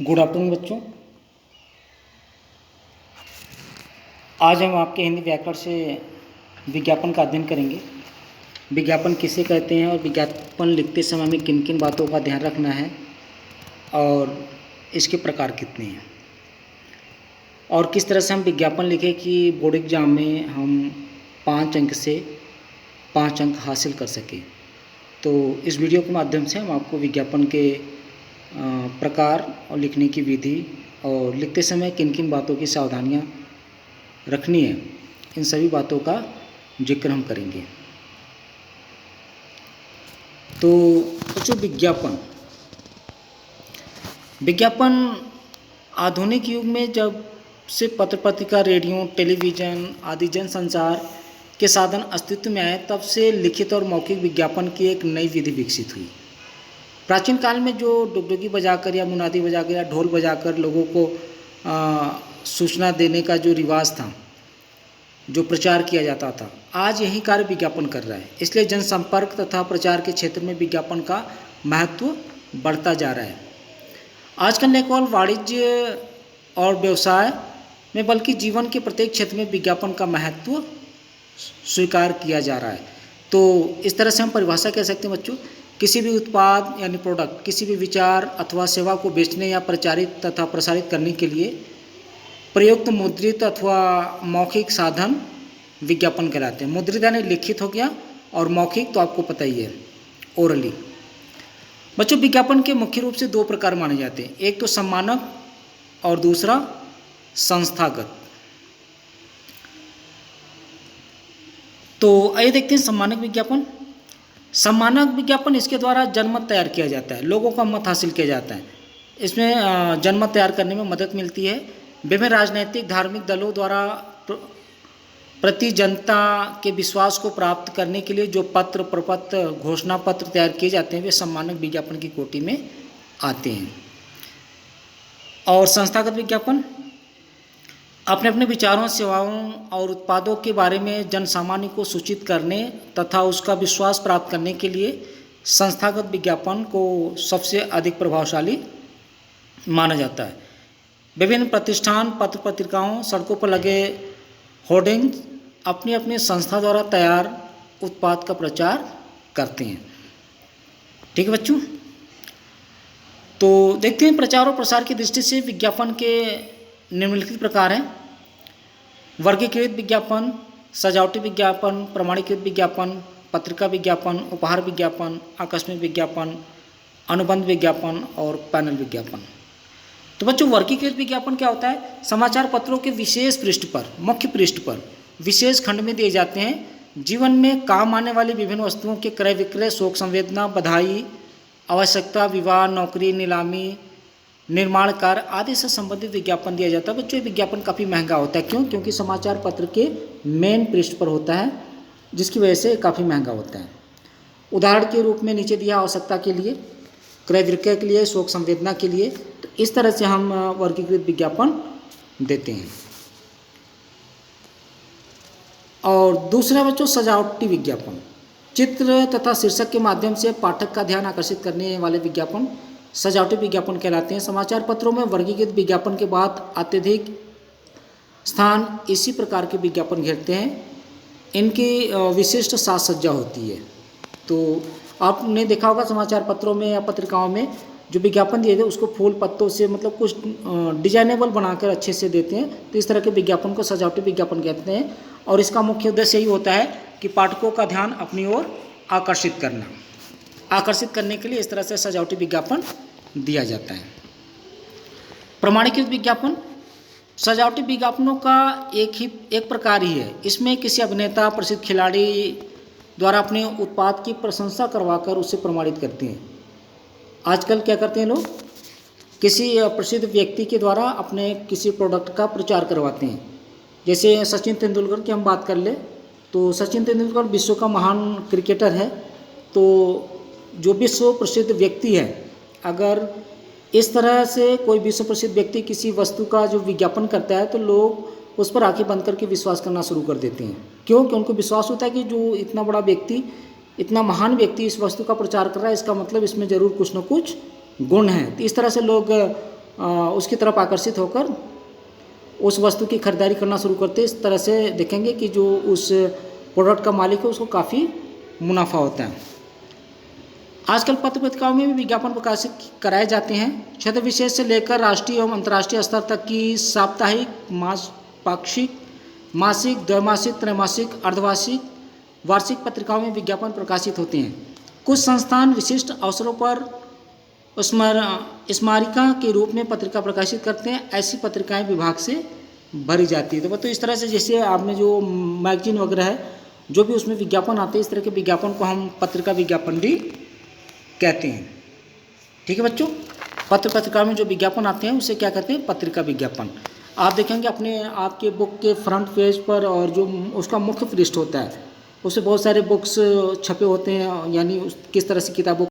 Good afternoon बच्चों। आज हम आपके हिंदी व्याकरण से विज्ञापन का अध्ययन करेंगे। विज्ञापन किसे कहते हैं और विज्ञापन लिखते समय हमें किन किन बातों का ध्यान रखना है और इसके प्रकार कितने हैं और किस तरह से हम विज्ञापन लिखें कि बोर्ड एग्जाम में हम 5 अंक से 5 अंक हासिल कर सकें। तो इस वीडियो के माध्यम से हम आपको विज्ञापन के प्रकार और लिखने की विधि और लिखते समय किन किन बातों की सावधानियां रखनी है, इन सभी बातों का जिक्र हम करेंगे। तो बच्चों, विज्ञापन आधुनिक युग में जब से पत्र पत्रिका, रेडियो, टेलीविज़न आदि जन संचार के साधन अस्तित्व में आए, तब से लिखित और मौखिक विज्ञापन की एक नई विधि विकसित हुई। प्राचीन काल में जो डुगडुगी बजाकर या मुनादी बजाकर या ढोल बजाकर लोगों को सूचना देने का जो रिवाज था, जो प्रचार किया जाता था, आज यही कार्य विज्ञापन कर रहा है। इसलिए जनसंपर्क तथा प्रचार के क्षेत्र में विज्ञापन का महत्व बढ़ता जा रहा है। आजकल न केवल वाणिज्य और व्यवसाय में बल्कि जीवन के प्रत्येक क्षेत्र में विज्ञापन का महत्व स्वीकार किया जा रहा है। तो इस तरह से हम परिभाषा कह सकते हैं बच्चों, किसी भी उत्पाद यानी प्रोडक्ट, किसी भी विचार अथवा सेवा को बेचने या प्रचारित तथा प्रसारित करने के लिए प्रयुक्त मुद्रित अथवा मौखिक साधन विज्ञापन कहलाते हैं। मुद्रित यानी लिखित हो गया और मौखिक तो आपको पता ही है, ओरली। बच्चों, विज्ञापन के मुख्य रूप से 2 प्रकार माने जाते हैं, एक तो सम्मानक और दूसरा संस्थागत। तो आइए देखते हैं सम्मानक विज्ञापन। सम्मानक विज्ञापन, इसके द्वारा जनमत तैयार किया जाता है, लोगों का मत हासिल किया जाता है। इसमें जनमत तैयार करने में मदद मिलती है। विभिन्न राजनीतिक धार्मिक दलों द्वारा प्रति जनता के विश्वास को प्राप्त करने के लिए जो पत्र, प्रपत्र, घोषणा पत्र तैयार किए जाते हैं, वे सम्मानक विज्ञापन की कोटि में आते हैं। और संस्थागत विज्ञापन अपने अपने विचारों, सेवाओं और उत्पादों के बारे में जन सामान्य को सूचित करने तथा उसका विश्वास प्राप्त करने के लिए संस्थागत विज्ञापन को सबसे अधिक प्रभावशाली माना जाता है। विभिन्न प्रतिष्ठान, पत्र पत्रिकाओं, सड़कों पर लगे होर्डिंग अपनी अपनी संस्था द्वारा तैयार उत्पाद का प्रचार करते हैं। ठीक है बच्चों, तो देखते हैं प्रचार और प्रसार की दृष्टि से विज्ञापन के निम्नलिखित प्रकार हैं: वर्गीकृत विज्ञापन, सजावटी विज्ञापन, प्रमाणीकृत विज्ञापन, पत्रिका विज्ञापन, उपहार विज्ञापन, आकस्मिक विज्ञापन, अनुबंध विज्ञापन और पैनल विज्ञापन। तो बच्चों, वर्गीकृत विज्ञापन क्या होता है? समाचार पत्रों के विशेष पृष्ठ पर, मुख्य पृष्ठ पर विशेष खंड में दिए जाते हैं जीवन में काम आने वाली विभिन्न वस्तुओं के क्रय विक्रय, शोक संवेदना, बधाई, आवश्यकता, विवाह, नौकरी, नीलामी, निर्माण कार्य आदि से संबंधित विज्ञापन दिया जाता है। बच्चों, ये विज्ञापन काफ़ी महंगा होता है। क्यों? क्योंकि समाचार पत्र के मेन पृष्ठ पर होता है, जिसकी वजह से काफ़ी महंगा होता है। उदाहरण के रूप में नीचे दिया आवश्यकता के लिए, क्रय विक्रय के लिए, शोक संवेदना के लिए। तो इस तरह से हम वर्गीकृत विज्ञापन देते हैं। और दूसरा बच्चों, सजावटी विज्ञापन, चित्र तथा शीर्षक के माध्यम से पाठक का ध्यान आकर्षित करने वाले विज्ञापन सजावटी विज्ञापन कहलाते हैं। समाचार पत्रों में वर्गीकृत विज्ञापन के बाद अत्यधिक स्थान इसी प्रकार के विज्ञापन घेरते हैं। इनकी विशिष्ट साज सज्जा होती है। तो आपने देखा होगा समाचार पत्रों में या पत्रिकाओं में जो विज्ञापन दिए थे उसको फूल पत्तों से, मतलब कुछ डिजाइनेबल बनाकर अच्छे से देते हैं। तो इस तरह के विज्ञापन को सजावटी विज्ञापन कहते हैं। और इसका मुख्य उद्देश्य यही होता है कि पाठकों का ध्यान अपनी ओर आकर्षित करना। आकर्षित करने के लिए इस तरह से सजावटी विज्ञापन दिया जाता है। प्रमाणीकृत विज्ञापन सजावटी विज्ञापनों का एक प्रकार ही है। इसमें किसी अभिनेता, प्रसिद्ध खिलाड़ी द्वारा अपने उत्पाद की प्रशंसा करवाकर उसे प्रमाणित करते हैं। आजकल क्या करते हैं लोग, किसी प्रसिद्ध व्यक्ति के द्वारा अपने किसी प्रोडक्ट का प्रचार करवाते हैं। जैसे सचिन तेंदुलकर की हम बात कर ले, तो सचिन तेंदुलकर विश्व का महान क्रिकेटर है। तो जो विश्व प्रसिद्ध व्यक्ति है, अगर इस तरह से कोई विश्व प्रसिद्ध व्यक्ति किसी वस्तु का जो विज्ञापन करता है, तो लोग उस पर आंखें बंद करके विश्वास करना शुरू कर देते हैं। क्यों? कि उनको विश्वास होता है कि जो इतना बड़ा व्यक्ति, इतना महान व्यक्ति इस वस्तु का प्रचार कर रहा है, इसका मतलब इसमें ज़रूर कुछ न कुछ गुण है। तो इस तरह से लोग उसकी तरफ आकर्षित होकर उस वस्तु की खरीदारी करना शुरू करते हैं। इस तरह से देखेंगे कि जो उस प्रोडक्ट का मालिक है उसको काफ़ी मुनाफा होता है। आजकल पत्र पत्रिकाओं में भी विज्ञापन प्रकाशित कराए जाते हैं। क्षेत्र विशेष से लेकर राष्ट्रीय एवं अंतर्राष्ट्रीय स्तर तक की साप्ताहिक, पाक्षिक, मासिक, द्वैमासिक, त्रैमासिक, अर्धवार्षिक, वार्षिक पत्रिकाओं में विज्ञापन प्रकाशित होते हैं। कुछ संस्थान विशिष्ट अवसरों पर स्मारिका के रूप में पत्रिका प्रकाशित करते हैं। ऐसी पत्रिकाएं विभाग से भरी जाती है। तो इस तरह से जैसे आपने जो मैगजीन वगैरह है, जो भी उसमें विज्ञापन आते हैं, इस तरह के विज्ञापन को हम पत्रिका विज्ञापन भी कहते हैं। ठीक है बच्चों, पत्र पत्रिका में जो विज्ञापन आते हैं उसे क्या कहते हैं? पत्रिका विज्ञापन। आप देखेंगे अपने आपके बुक के फ्रंट पेज पर और जो उसका मुख्य पृष्ठ होता है उससे बहुत सारे बुक्स छपे होते हैं, यानी किस तरह से किताबों